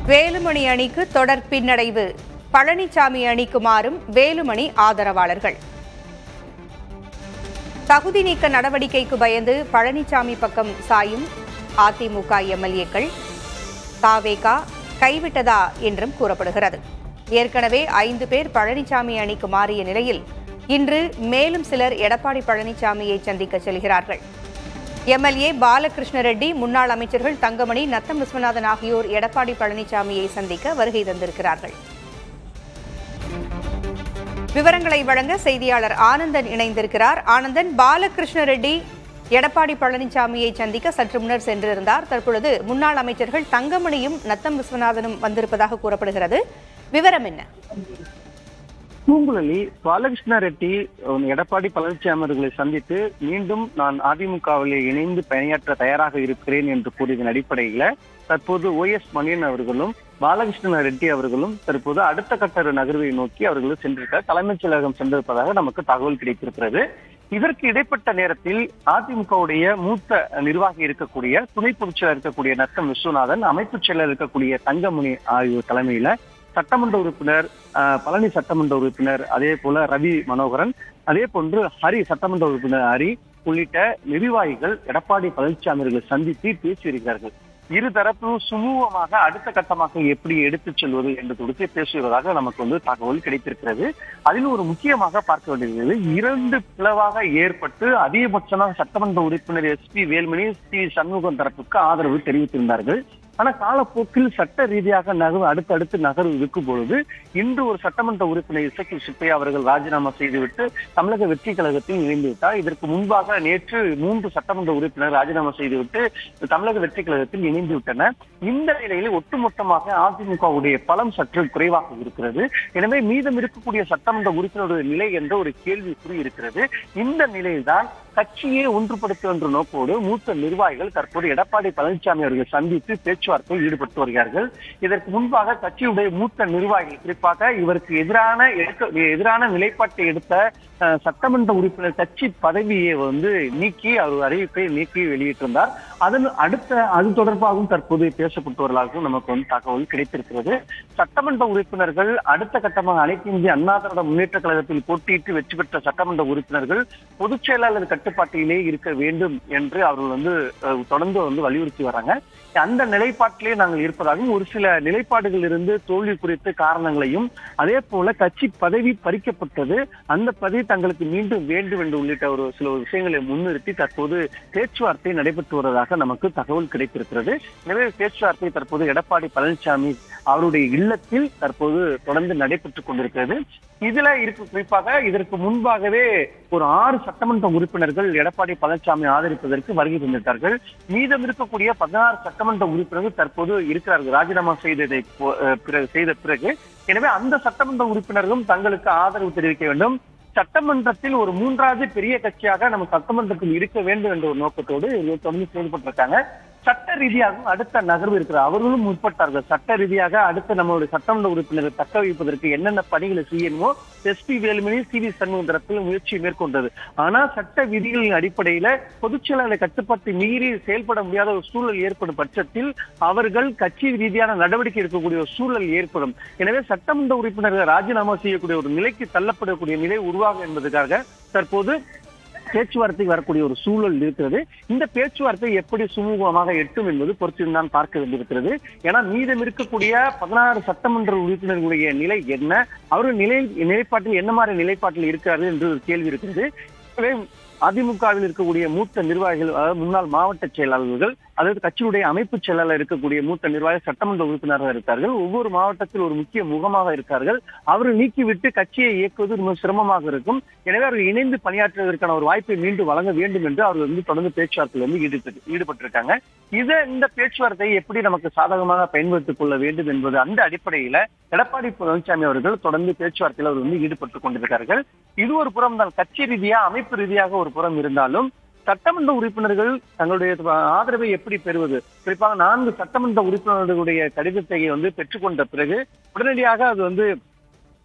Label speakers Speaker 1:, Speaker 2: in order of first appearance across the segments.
Speaker 1: வேலுமணி அணிக்கு தொடர் பின்னடைவு. பழனிசாமி அணிக்கு மாறும் வேலுமணி ஆதரவாளர்கள். தகுதி நீக்க நடவடிக்கைக்கு பயந்து பழனிசாமி பக்கம் சாயும் அதிமுக எம்எல்ஏக்கள் தாவேகா கைவிட்டதா என்றும் கூறப்படுகிறது. ஏற்கனவே 5 பேர் பழனிசாமி அணிக்கு மாறிய நிலையில் இன்று மேலும் சிலர் எடப்பாடி பழனிசாமியை சந்திக்க செல்கிறார்கள். எம்எல்ஏ பாலகிருஷ்ண ரெட்டி, முன்னாள் அமைச்சர்கள் தங்கமணி, நத்தம் விஸ்வநாதன் ஆகியோர் எடப்பாடி பழனிசாமியை சந்திக்க வருகை தந்திருக்கிறார்கள். விவரங்களை வழங்க செய்தியாளர் ஆனந்தன் இணைந்திருக்கிறார். ஆனந்தன், பாலகிருஷ்ண ரெட்டி எடப்பாடி பழனிசாமியை சந்திக்க சற்று முன்னர் சென்றிருந்தார். தற்பொழுது முன்னாள் அமைச்சர்கள் தங்கமணியும் நத்தம் விஸ்வநாதனும் வந்திருப்பதாக கூறப்படுகிறது. விவரம் என்ன?
Speaker 2: பூங்குழலி, பாலகிருஷ்ண ரெட்டி எடப்பாடி பழனிசாமி அவர்களை சந்தித்து மீண்டும் நான் அதிமுகவில் இணைந்து பணியாற்ற தயாராக இருக்கிறேன் என்று கூறியதன் அடிப்படையில தற்போது OS மணியன் அவர்களும் பாலகிருஷ்ண ரெட்டி அவர்களும் தற்போது அடுத்த கட்ட நகர்வை நோக்கி அவர்கள் சென்றிருக்க தலைமைச் செயலகம் சென்றிருப்பதாக நமக்கு தகவல் கிடைத்திருக்கிறது. இதற்கு இடைப்பட்ட நேரத்தில் அதிமுகவுடைய மூத்த நிர்வாகி இருக்கக்கூடிய துணை பொதுச் செயலர் இருக்கக்கூடிய நத்தம் விஸ்வநாதன், அமைப்புச் செயலர் இருக்கக்கூடிய தங்கமணி ஆகியோர் தலைமையில சட்டமன்ற உறுப்பினர் பழனி, சட்டமன்ற உறுப்பினர் அதே போல ரவி மனோகரன், அதே போன்று ஹரி, சட்டமன்ற உறுப்பினர் ஹரி உள்ளிட்ட நிர்வாகிகள் எடப்பாடி பழனிசாமி அவர்களை சந்தித்து பேசியிருக்கிறார்கள். இருதரப்பும் சுமூகமாக அடுத்த கட்டமாக எப்படி எடுத்துச் செல்வது என்று குறித்து பேசுவதாக நமக்கு தகவல் கிடைத்திருக்கிறது. அதில் ஒரு முக்கியமாக பார்க்க வேண்டியது, 2 பிளவாக ஏற்பட்டு அதிகபட்சமாக சட்டமன்ற உறுப்பினர் SP வேலுமணி, சி சண்முகம் தரப்புக்கு ஆதரவு தெரிவித்திருந்தார்கள். ஆனா காலப்போக்கில் சட்ட ரீதியாக அடுத்தடுத்து நகர்வு இருக்கும் பொழுது இன்று ஒரு சட்டமன்ற உறுப்பினர் இசக்கி சுப்பையா அவர்கள் ராஜினாமா செய்துவிட்டு தமிழக வெற்றி கழகத்தில் இணைந்து விட்டார். இதற்கு முன்பாக நேற்று 3 சட்டமன்ற உறுப்பினர் ராஜினாமா செய்துவிட்டு தமிழக வெற்றி கழகத்தில் இணைந்து விட்டனர். இந்த நிலையில் ஒட்டுமொத்தமாக அதிமுகவுடைய பலம் சற்று குறைவாக இருக்கிறது. எனவே மீதம் இருக்கக்கூடிய சட்டமன்ற உறுப்பினருடைய நிலை என்ற ஒரு கேள்விக்குறி இருக்கிறது. இந்த நிலையில்தான் கட்சியை ஒன்றுபடுத்த என்ற நோக்கோடு மூத்த நிர்வாகிகள் தற்போது எடப்பாடி பழனிசாமி அவர்கள் சந்தித்து பேச்சுவார்த்தையில் ஈடுபட்டு வருகிறார்கள். இதற்கு முன்பாக கட்சியுடைய மூத்த நிர்வாகிகள், குறிப்பாக இவருக்கு எதிரான நிலைப்பாட்டை எடுத்த சட்டமன்ற உறுப்பினர் கட்சி பதவியை நீக்கி அவர் அறிவிப்பை நீக்கி வெளியிட்டிருந்தார். அது தொடர்பாகவும் தற்போது பேசப்பட்டு வருவதாகவும் நமக்கு தகவல் கிடைத்திருக்கிறது. சட்டமன்ற உறுப்பினர்கள் அடுத்த கட்டமாக அனைத்து இந்திய அண்ணா திராவிட முன்னேற்ற கழகத்தில் போட்டியிட்டு வெற்றி பெற்ற சட்டமன்ற உறுப்பினர்கள் பொதுச் செயலாளர் கட்டுப்பாட்டிலே இருக்க வேண்டும் என்று அவர்கள் தொடர்ந்து வலியுறுத்தி வராங்க. அந்த நிலைப்பாட்டிலே நாங்கள் இருப்பதாகவும் ஒரு சில நிலைப்பாடுகள் இருந்து தோல்வி குறித்து காரணங்களையும், அதே போல கட்சி பதவி பறிக்கப்பட்டது, அந்த பதவி தங்களுக்கு மீண்டும் வேண்டும் என்று உள்ளிட்ட சில விஷயங்களை முன்னிறுத்தி தற்போது பேச்சுவார்த்தை நடைபெற்று வருவதாக நமக்கு தகவல் கிடைத்திருக்கிறது. எனவே பேச்சுவார்த்தை தற்போது எடப்பாடி பழனிசாமி அவருடைய இல்லத்தில் தற்போது தொடர்ந்து நடைபெற்றுக் கொண்டிருக்கிறது. இதுல குறிப்பாக இதற்கு முன்பாகவே ஒரு 6 சட்டமன்ற உறுப்பினர்கள் எடப்பாடி பழனிசாமி ஆதரிப்பதற்கு வருகை தந்திருக்கிறார்கள். மீதம் இருக்கக்கூடிய 16 சட்டமன்ற உறுப்பினர்கள் தற்போது இருக்கிறார்கள் ராஜினாமா செய்த பிறகு. எனவே அந்த சட்டமன்ற உறுப்பினர்களும் தங்களுக்கு ஆதரவு தெரிவிக்க வேண்டும். சட்டமன்றத்தில் ஒரு 3வது பெரிய கட்சியாக நம்ம சட்டமன்றத்தில் இருக்க வேண்டும் என்ற ஒரு நோக்கத்தோடு தொடர்ந்து செயல்பட்டிருக்காங்க. சட்ட ரீதியாகவும் அடுத்த நகர்வு இருக்கிறார். அவர்களும் முற்பட்டார்கள். சட்ட ரீதியாக அடுத்த நம்மளுடைய சட்டமன்ற உறுப்பினரை தக்க வைப்பதற்கு என்னென்ன பணிகளை செய்யணுமோ SP வேலுமணி, CV சண்முகம் தரப்பில் முயற்சி மேற்கொண்டது. ஆனால் சட்ட விதிகளின் அடிப்படையில பொதுச் செயலாளர் கட்டுப்பாட்டை மீறி செயல்பட முடியாத ஒரு சூழல் ஏற்படும் பட்சத்தில் அவர்கள் கட்சி ரீதியான நடவடிக்கை எடுக்கக்கூடிய ஒரு சூழல் ஏற்படும். எனவே சட்டமன்ற உறுப்பினர்கள் ராஜினாமா செய்யக்கூடிய ஒரு நிலைக்கு தள்ளப்படக்கூடிய நிலை உருவாகும் என்பதற்காக தற்போது பேச்சுவார்த்தை வரக்கூடிய ஒரு சூழல் இருக்கிறது. இந்த பேச்சுவார்த்தை எப்படி சுமூகமாக எட்டும் என்பது பொறுத்திருந்தான் பார்க்க வேண்டியிருக்கிறது. ஏன்னா மீதம் இருக்கக்கூடிய 16 சட்டமன்ற உறுப்பினர்களுடைய நிலை என்ன, அவர்கள் நிலைப்பாட்டில் என்ன மாதிரி நிலைப்பாட்டில் இருக்கிறார்கள் என்று ஒரு கேள்வி இருக்கிறது. அதிமுகவில் இருக்கக்கூடிய மூத்த நிர்வாகிகள், அதாவது முன்னாள் மாவட்ட செயலாளர்கள், அதாவது கட்சியுடைய அமைப்பு செயலாளர் இருக்கக்கூடிய மூத்த நிர்வாகிகள் சட்டமன்ற உறுப்பினராக இருக்கார்கள். ஒவ்வொரு மாவட்டத்தில் ஒரு முக்கிய முகமாக இருக்கார்கள். அவர்கள் நீக்கிவிட்டு கட்சியை இயக்குவது ரொம்ப சிரமமாக இருக்கும். எனவே அவர்கள் இணைந்து பணியாற்றுவதற்கான ஒரு வாய்ப்பை மீண்டும் வழங்க வேண்டும் என்று அவர்கள் தொடர்ந்து பேச்சுவார்த்தையில் ஈடுபட்டிருக்காங்க. இந்த பேச்சுவார்த்தையை எப்படி நமக்கு சாதகமாக பயன்படுத்திக் கொள்ள வேண்டும் என்பது அந்த அடிப்படையில எடப்பாடி பழனிசாமி அவர்கள் தொடர்ந்து பேச்சுவார்த்தையில் அவர் ஈடுபட்டுக் கொண்டிருக்கிறார்கள். இது ஒரு புறம் தான். கட்சி ரீதியா அமைப்பு ரீதியாக ஒரு புறம் இருந்தாலும் சட்டமன்ற உறுப்பினர்கள் தங்களுடைய ஆதரவை எப்படி பெறுவது, குறிப்பாக 4 சட்டமன்ற உறுப்பினர்களுடைய கடிதத்தை பெற்றுக்கொண்ட பிறகு உடனடியாக அது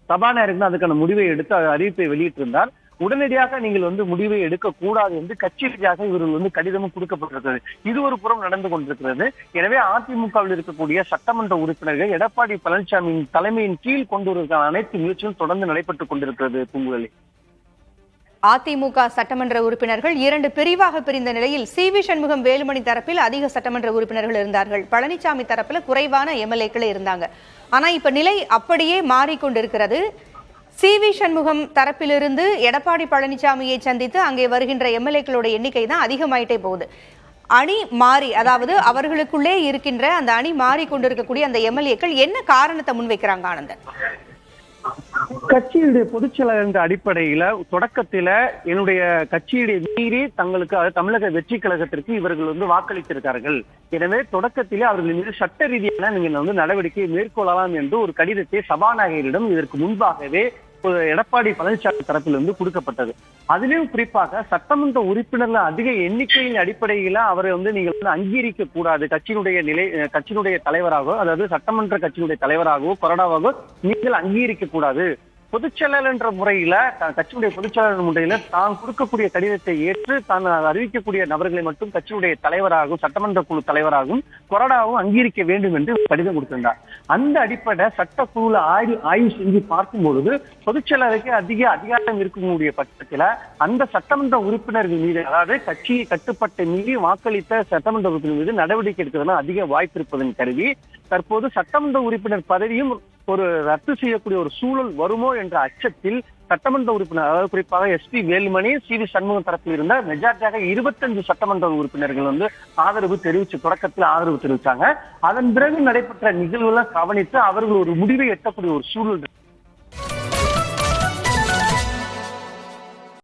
Speaker 2: சபாநாயகர் அதுக்கான முடிவை எடுத்து அறிவிப்பை வெளியிட்டிருந்தார். உடனடியாக நீங்கள் முடிவை எடுக்கக்கூடாது என்று கட்சி ரீதியாக இவர்கள் கடிதமும் கொடுக்கப்பட்டிருக்கிறது. இது ஒரு புறம் நடந்து கொண்டிருக்கிறது. எனவே அதிமுகவில் இருக்கக்கூடிய சட்டமன்ற உறுப்பினர்கள் எடப்பாடி பழனிசாமியின் தலைமையின் கீழ் கொண்டு வருவதற்கான அனைத்து முயற்சிகளும் தொடர்ந்து நடைபெற்றுக் கொண்டிருக்கிறது. பூங்குழலி,
Speaker 1: அதிமுக சட்டமன்ற உறுப்பினர்கள் 2 பிரிவாக பிரிந்த நிலையில் சி.வி. சண்முகம், வேலுமணி தரப்பில் அதிக சட்டமன்ற உறுப்பினர்கள் இருந்தார்கள். பழனிசாமி தரப்பில் குறைவான எம்எல்ஏக்கள் இருந்தாங்க. ஆனா இப்ப நிலை அப்படியே மாறிக்கொண்டிருக்கிறது. சி.வி. சண்முகம் தரப்பிலிருந்து எடப்பாடி பழனிசாமியை சந்தித்து அங்கே வருகின்ற எம்எல்ஏக்களோட எண்ணிக்கை தான் அதிகமாயிட்டே போகுது. அணி மாறி, அதாவது அவர்களுக்குள்ளே இருக்கின்ற அந்த அணி மாறிக்கொண்டிருக்கக்கூடிய அந்த எம்எல்ஏக்கள் என்ன காரணத்தை முன்வைக்கிறாங்க ஆனந்தன்?
Speaker 2: கட்சியுடைய பொதுச்செயலாளர் என்ற அடிப்படையில தொடக்கத்தில என்னுடைய கட்சியுடைய மீறி தங்களுக்கு தமிழக வெற்றி கழகத்திற்கு இவர்கள் வாக்களித்திருக்கார்கள். எனவே தொடக்கத்திலே அவர்கள் மீது சட்ட ரீதியான நீங்க நடவடிக்கை மேற்கொள்ளலாம் என்று ஒரு கடிதத்தை சபாநாயகரிடம் இதற்கு முன்பாகவே எடப்பாடி பழனிசாமி தரப்பிலிருந்து கொடுக்கப்பட்டது. அதிலும் குறிப்பாக சட்டமன்ற உறுப்பினர்கள் அதிக எண்ணிக்கையின் அடிப்படையில அவரை நீங்கள் அங்கீகரிக்க கூடாது. கட்சியினுடைய தலைவராகவோ, அதாவது சட்டமன்ற கட்சியினுடைய தலைவராகவோ கொறடாவாகவோ நீங்கள் அங்கீகரிக்க கூடாது. பொதுச்செயலாளர் என்ற முறையில, கட்சியுடைய பொதுச்செயலாளர் முறையில தான் கொடுக்கக்கூடிய கடிதத்தை ஏற்று தான் அறிவிக்கக்கூடிய நபர்களை மட்டும் கட்சியுடைய தலைவராகவும் சட்டமன்ற குழு தலைவராகவும் கொறடாவும் அங்கீகரிக்க வேண்டும் என்று கடிதம் கொடுத்திருந்தார். அந்த அடிப்படை சட்டக்குழுல ஆய்வு செஞ்சு பார்க்கும் பொழுது பொதுச்செயலாளருக்கு அதிக அதிகாரம் இருக்கக்கூடிய பட்சத்துல அந்த சட்டமன்ற உறுப்பினர்கள் மீது, அதாவது கட்சியை கட்டுப்பட்ட மீறி வாக்களித்த சட்டமன்ற உறுப்பினர் மீது நடவடிக்கை எடுக்கிறதுனா அதிக வாய்ப்பு இருப்பதன் கருதி தற்போது சட்டமன்ற உறுப்பினர் பதவியும் ஒரு ரத்து செய்யக்கூடிய ஒரு சூழல் வருமோ என்ற அச்சத்தில் சட்டமன்ற உறுப்பினர், அதாவது குறிப்பாக எஸ்.பி. வேலுமணி, சி.வி. சண்முகம் தரப்பில் இருந்த மெஜாரிட்டியாக 25 சட்டமன்ற உறுப்பினர்கள் தொடக்கத்தில் ஆதரவு தெரிவிச்சாங்க. அதன் பிறகு நடைபெற்ற நிகழ்வுகளை கவனித்து அவர்கள் ஒரு முடிவை எட்டக்கூடிய ஒரு சூழல்